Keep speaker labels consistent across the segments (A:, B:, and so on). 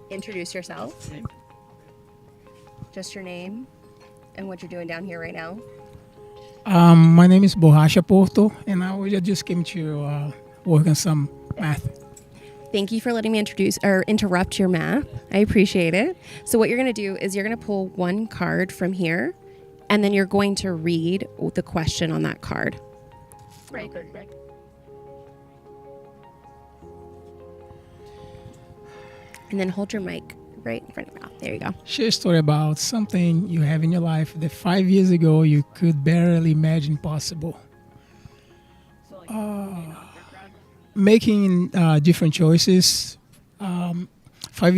A: introduce yourself? Just your name and what you're doing down here right now.
B: My name is Borracha Porto, and just came to work on some math.
A: Thank you for letting me introduce or interrupt your math. I appreciate it. So what you're going to do is you're going to pull one card from here, and then you're going to read the question on that card. Right. And then hold your mic right in front of your mouth. There you go.
B: Share a story about something you have in your life that 5 years ago you could barely imagine possible. Making different choices. 5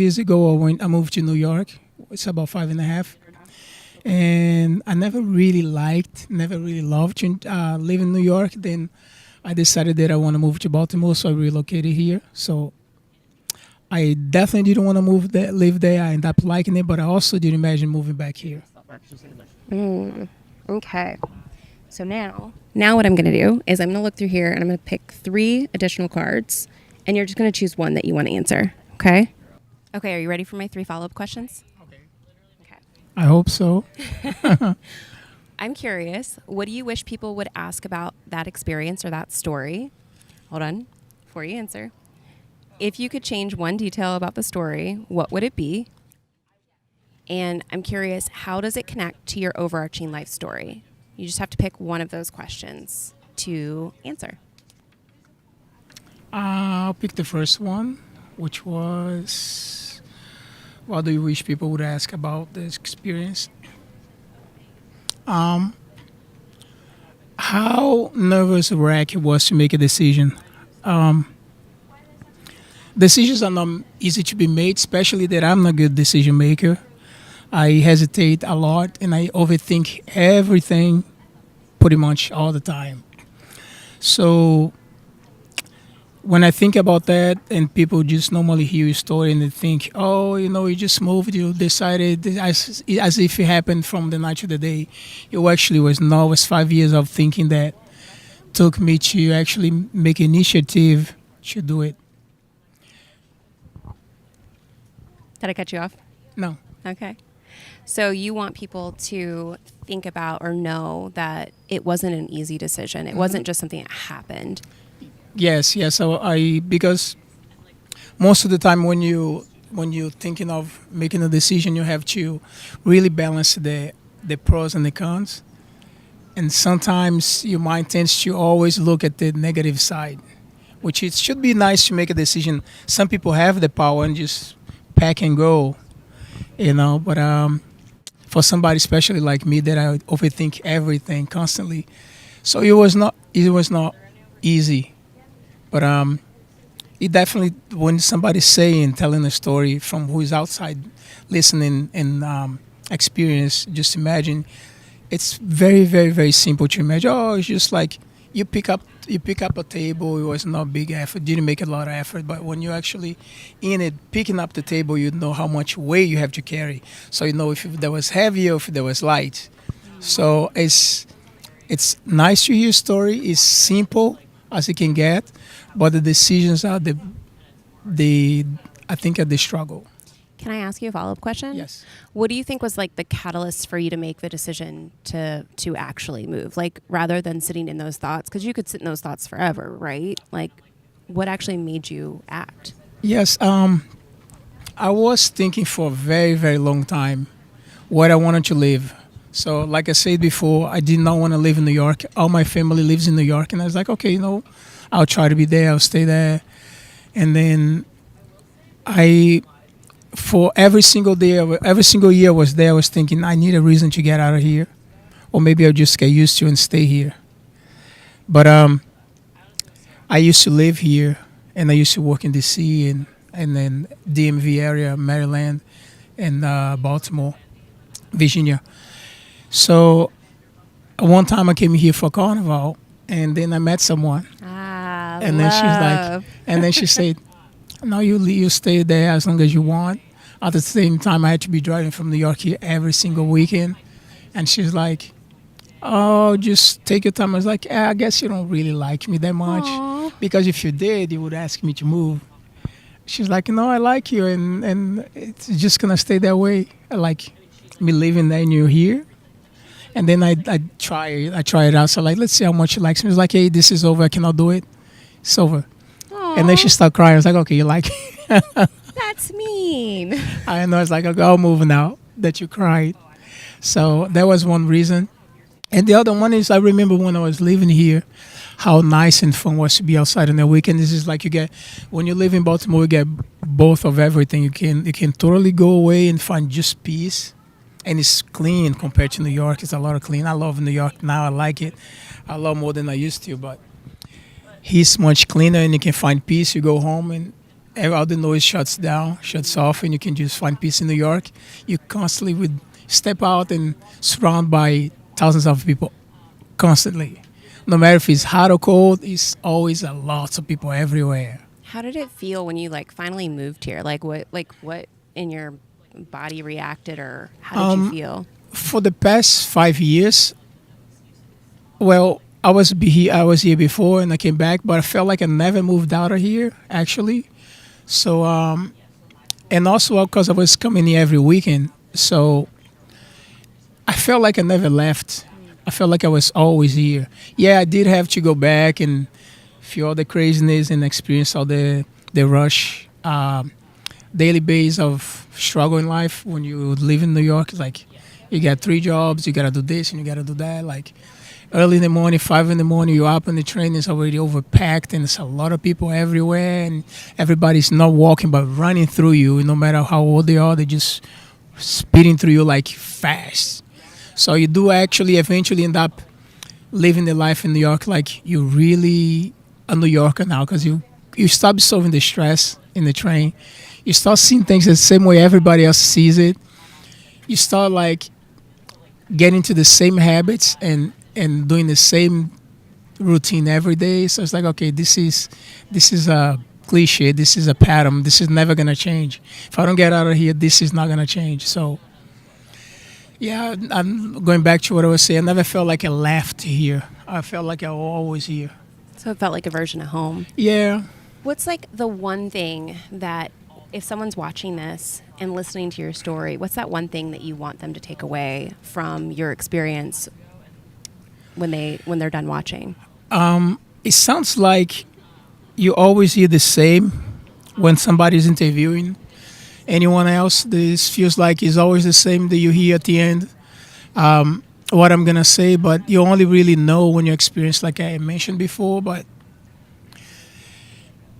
B: years ago, I moved to New York. It's about 5.5. And I never really loved to live in New York. Then I decided that I want to move to Baltimore, so I relocated here. So I definitely didn't want to live there. I ended up liking it, but I also didn't imagine moving back here.
A: Okay. So now what I'm going to do is I'm going to look through here and I'm going to pick 3 additional cards, and you're just going to choose one that you want to answer. Okay? Okay, are you ready for my 3 follow-up questions? Okay.
B: I hope so.
A: I'm curious, what do you wish people would ask about that experience or that story? Hold on, before you answer. If you could change one detail about the story, what would it be? And I'm curious, how does it connect to your overarching life story? You just have to pick one of those questions to answer.
B: I'll pick the first one, which was, what do you wish people would ask about this experience? How nervous a wreck it was to make a decision. Decisions are not easy to be made, especially that I'm not a good decision maker. I hesitate a lot and I overthink everything pretty much all the time. So when I think about that and people just normally hear your story and they think, oh, you just moved, you decided as if it happened from the night to the day. It actually was not. It was 5 years of thinking that took me to actually make initiative to do it.
A: Did I cut you off?
B: No.
A: Okay. So you want people to think about or know that it wasn't an easy decision. It wasn't just something that happened.
B: Yes. So because most of the time when you're thinking of making a decision, you have to really balance the pros and the cons. And sometimes your mind tends to always look at the negative side, which it should be nice to make a decision. Some people have the power and just pack and go, but for somebody especially like me that I overthink everything constantly, so it was not easy, but it definitely, when somebody's telling a story from who is outside listening and experience, just imagine it's very, very, very simple to imagine. Oh, it's just like you pick up a table. It was not big effort, didn't make a lot of effort, but when you're actually in it picking up the table, you know how much weight you have to carry, so you know if there was heavy or if there was light. So it's nice to hear a story. It's simple as it can get, but the decisions are the I think are the struggle.
A: Can I ask you a follow-up question?
B: Yes.
A: What do you think was like the catalyst for you to make the decision to actually move? Like, rather than sitting in those thoughts, because you could sit in those thoughts forever, right? Like, what actually made you act?
B: Yes, I was thinking for a very, very long time where I wanted to live. So, like I said before, I did not want to live in New York. All my family lives in New York, and I was like, okay, I'll try to be there. I'll stay there. And then for every single year I was there, I was thinking I need a reason to get out of here, or maybe I'll just get used to and stay here. But I used to live here, and I used to work in DC and then DMV area, Maryland, and Baltimore, Virginia. So one time I came here for Carnival, and then I met someone, and then she said, "No, you stay there as long as you want." At the same time, I had to be driving from New York here every single weekend, and she's like, "Oh, just take your time." I was like, I guess you don't really like me that much,
A: Aww.
B: because if you did, you would ask me to move. She's like, no, I like you, and it's just gonna stay that way. I like me living there and you're here. And then I try it out. So like, let's see how much she likes me. It's like, hey, this is over. I cannot do it. It's over. And then she
A: Aw,
B: started crying. I was like, okay, you like it.
A: that's mean.
B: I know. It's like, okay, I'll move now that you cried. So that was one reason. And the other one is I remember when I was living here, how nice and fun was to be outside on the weekend. This is like you get when you live in Baltimore, you get both of everything. You can totally go away and find just peace, and it's clean compared to New York. It's a lot of clean. I love New York now. I like it a lot more than I used to. But he's much cleaner, and you can find peace. You go home and all the noise shuts down, shuts off, and you can just find peace in New York. You constantly would step out and surrounded by thousands of people constantly. No matter if it's hot or cold, it's always a lots of people everywhere.
A: How did it feel when you like finally moved here? Like what in your body reacted, or how did you feel?
B: For the past 5 years, well, I was here before and I came back, but I felt like I never moved out of here actually. So and also because I was coming here every weekend, so I felt like I never left. I felt like I was always here. Yeah, I did have to go back and feel all the craziness and experience all the rush, daily base of struggle in life when you live in New York. It's like you got three jobs, you gotta do this and you gotta do that. Like early in the morning, 5 in the morning, you're up on the train, it's already overpacked and there's a lot of people everywhere and everybody's not walking but running through you. No matter how old they are, they just speeding through you like fast. So you do actually eventually end up living the life in New York like you're really a New Yorker now because you stop solving the stress in the train. You start seeing things the same way everybody else sees it. You start like getting to the same habits and doing the same routine every day. So it's like, okay, this is a cliche. This is a pattern. This is never gonna change. If I don't get out of here, this is not gonna change. So yeah, I'm going back to what I was saying. I never felt like I left here. I felt like I was always here.
A: So it felt like a version of home.
B: Yeah.
A: What's like the one thing that if someone's watching this and listening to your story, what's that one thing that you want them to take away from your experience when they're done watching?
B: It sounds like you always hear the same when somebody's interviewing anyone else. This feels like it's always the same that you hear at the end. What I'm gonna say, but you only really know when you experience, like I mentioned before. But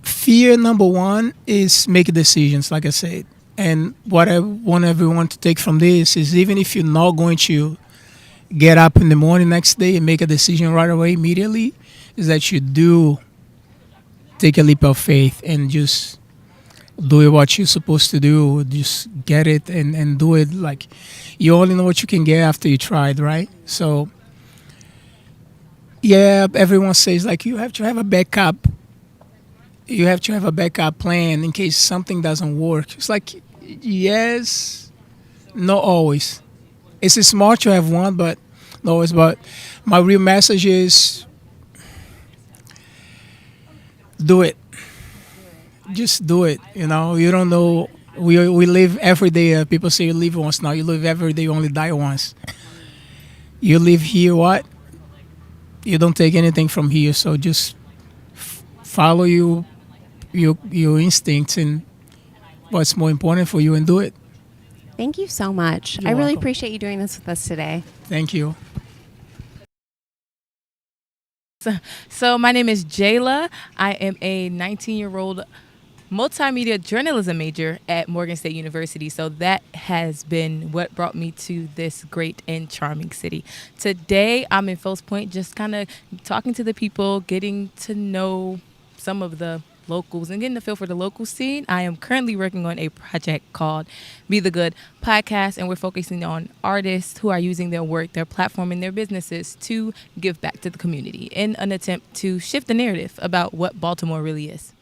B: fear number one is make decisions, like I said. And what I want everyone to take from this is even if you're not going to get up in the morning next day and make a decision right away immediately, is that you do take a leap of faith and just do what you're supposed to do. Just get it and do it. Like you only know what you can get after you tried, right? So yeah, everyone says like you have to have a backup. You have to have a backup plan in case something doesn't work. It's like yes, not always. It's smart to have one, but not always. But my real message is do it. Just do it. You know, you don't know. We live every day. People say you live once. Now you live every day. You only die once. You live here. What? You don't take anything from here. So just follow your instincts and what's more important for you and do it.
A: Thank you so much.
B: You're
A: I really
B: welcome.
A: appreciate you doing this with us today.
B: Thank you.
C: So my name is Jayla. I am a 19-year-old multimedia journalism major at Morgan State University. So that has been what brought me to this great and charming city. Today I'm in Fells Point, just kind of talking to the people, getting to know some of the locals and getting a feel for the local scene. I am currently working on a project called Be the Good podcast, and we're focusing on artists who are using their work, their platform, and their businesses to give back to the community in an attempt to shift the narrative about what Baltimore really is.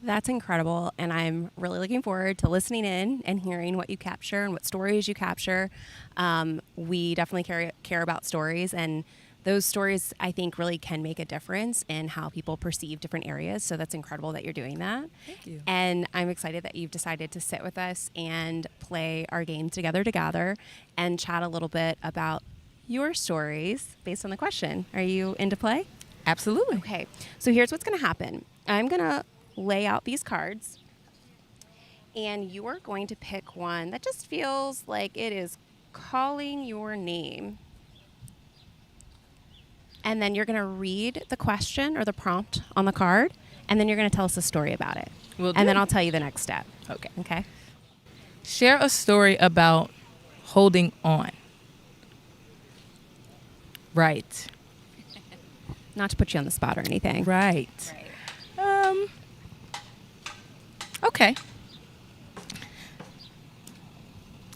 A: That's incredible, and I'm really looking forward to listening in and hearing what you capture and what stories you capture. We definitely care about stories, and those stories, I think, really can make a difference in how people perceive different areas. So that's incredible that you're doing that.
C: Thank you.
A: And I'm excited that you've decided to sit with us and play our game together and chat a little bit about your stories based on the question. Are you into play?
C: Absolutely.
A: Okay. So here's what's going to happen. I'm going to lay out these cards, and you are going to pick one that just feels like it is calling your name. And then you're going to read the question or the prompt on the card, and then you're going to tell us a story about it.
C: Will do.
A: And then I'll tell you the next step.
C: Okay.
A: Okay?
C: Share a story about holding on. Right.
A: Not to put you on the spot or anything.
C: Right. Okay.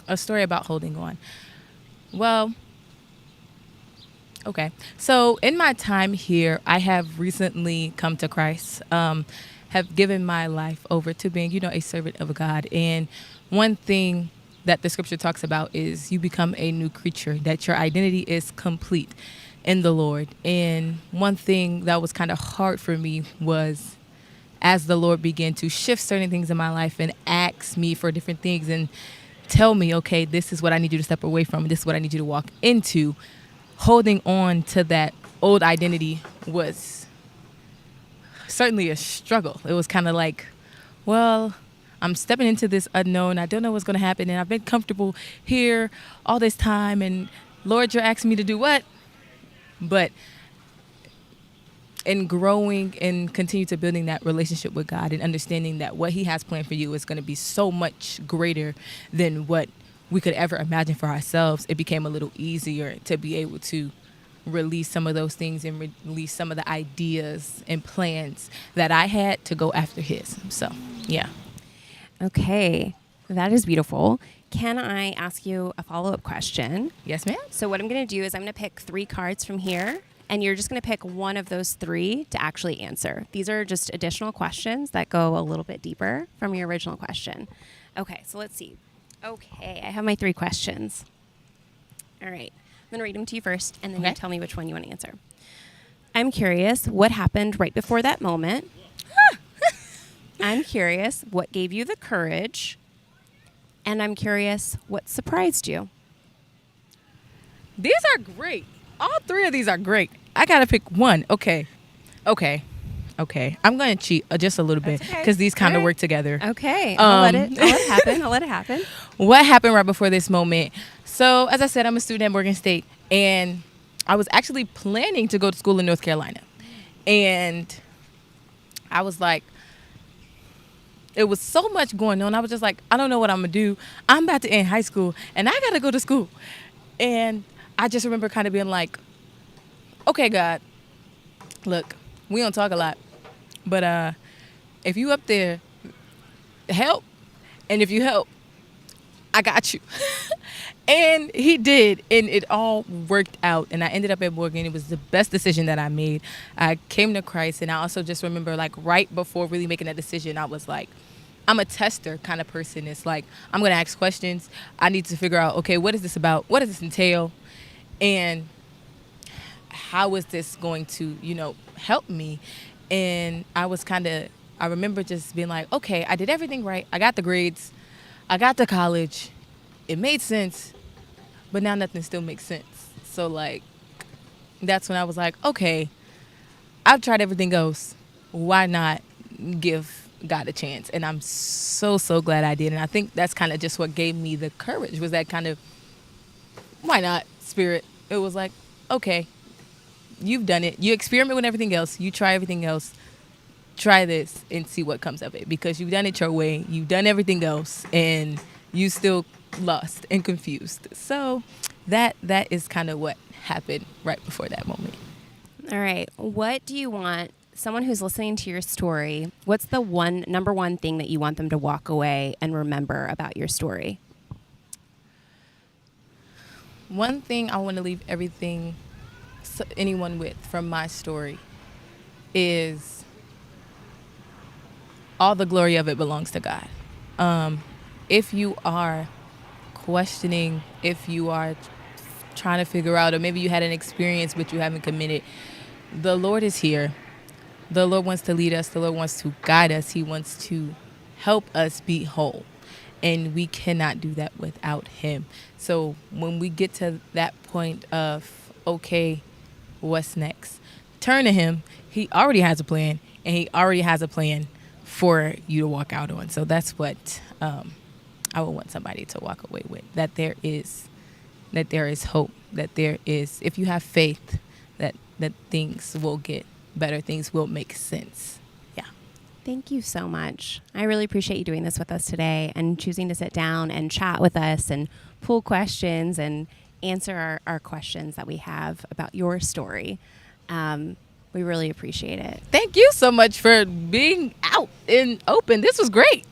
C: A story about holding on. Well, okay. So in my time here, I have recently come to Christ, have given my life over to being, a servant of God. And one thing that the scripture talks about is you become a new creature, that your identity is complete in the Lord. And one thing that was kind of hard for me was as the Lord began to shift certain things in my life and ask me for different things and tell me, okay, this is what I need you to step away from. This is what I need you to walk into. Holding on to that old identity was certainly a struggle. It was kind of like, well, I'm stepping into this unknown. I don't know what's going to happen. And I've been comfortable here all this time. And Lord, you're asking me to do what? But in growing and continue to building that relationship with God and understanding that what he has planned for you is going to be so much greater than what we could ever imagine for ourselves, it became a little easier to be able to release some of those things and release some of the ideas and plans that I had to go after his. So, yeah.
A: Okay. That is beautiful. Can I ask you a follow-up question?
C: Yes, ma'am.
A: So what I'm going to do is I'm going to pick 3 cards from here, and you're just going to pick one of those 3 to actually answer. These are just additional questions that go a little bit deeper from your original question. Okay, so let's see. Okay, I have my 3 questions. All right, I'm going to read them to you first, and then you tell me which one you want to answer. I'm curious, what happened right before that moment? I'm curious, what gave you the courage? And I'm curious, what surprised you?
C: These are great. All 3 of these are great. I got to pick one. Okay. I'm going to cheat just a little bit because these kind of work together.
A: Okay. I'll let it happen. I'll let it happen.
C: What happened right before this moment? So, as I said, I'm a student at Morgan State, and I was actually planning to go to school in North Carolina. And I was like, it was so much going on. I was just like, I don't know what I'm going to do. I'm about to end high school, and I got to go to school. And I just remember kind of being like, okay, God, look, we don't talk a lot, but if you up there, help. And if you help, I got you. And he did, and it all worked out. And I ended up at Morgan. It was the best decision that I made. I came to Christ, and I also just remember, like, right before really making that decision, I was like, I'm a tester kind of person. It's like, I'm going to ask questions. I need to figure out, okay, what is this about? What does this entail? And how is this going to, help me? And I remember just being like, okay, I did everything right. I got the grades. I got to college. It made sense, but now nothing still makes sense. So, like, that's when I was like, okay, I've tried everything else. Why not give God a chance? And I'm so, so glad I did. And I think that's kind of just what gave me the courage, was that kind of, why not spirit? It was like, okay, you've done it. You experiment with everything else. You try everything else. Try this and see what comes of it, because you've done it your way. You've done everything else, and you still lost and confused. So that is kind of what happened right before that moment.
A: All right. What do you want someone who's listening to your story? What's the number one thing that you want them to walk away and remember about your story?
C: One thing I want to leave anyone with from my story is all the glory of it belongs to God. If you are questioning, if you are trying to figure out, or maybe you had an experience but you haven't committed, the Lord is here. The Lord wants to lead us. The Lord wants to guide us. He wants to help us be whole. And we cannot do that without him. So when we get to that point of, okay, what's next? Turn to him. He already has a plan, and he already has a plan for you to walk out on. So that's what I would want somebody to walk away with, that there is hope, that there is, if you have faith, that things will get better, things will make sense. Yeah.
A: Thank you so much. I really appreciate you doing this with us today and choosing to sit down and chat with us and pull questions and answer our questions that we have about your story. We really appreciate it.
C: Thank you so much for being out and open. This was great.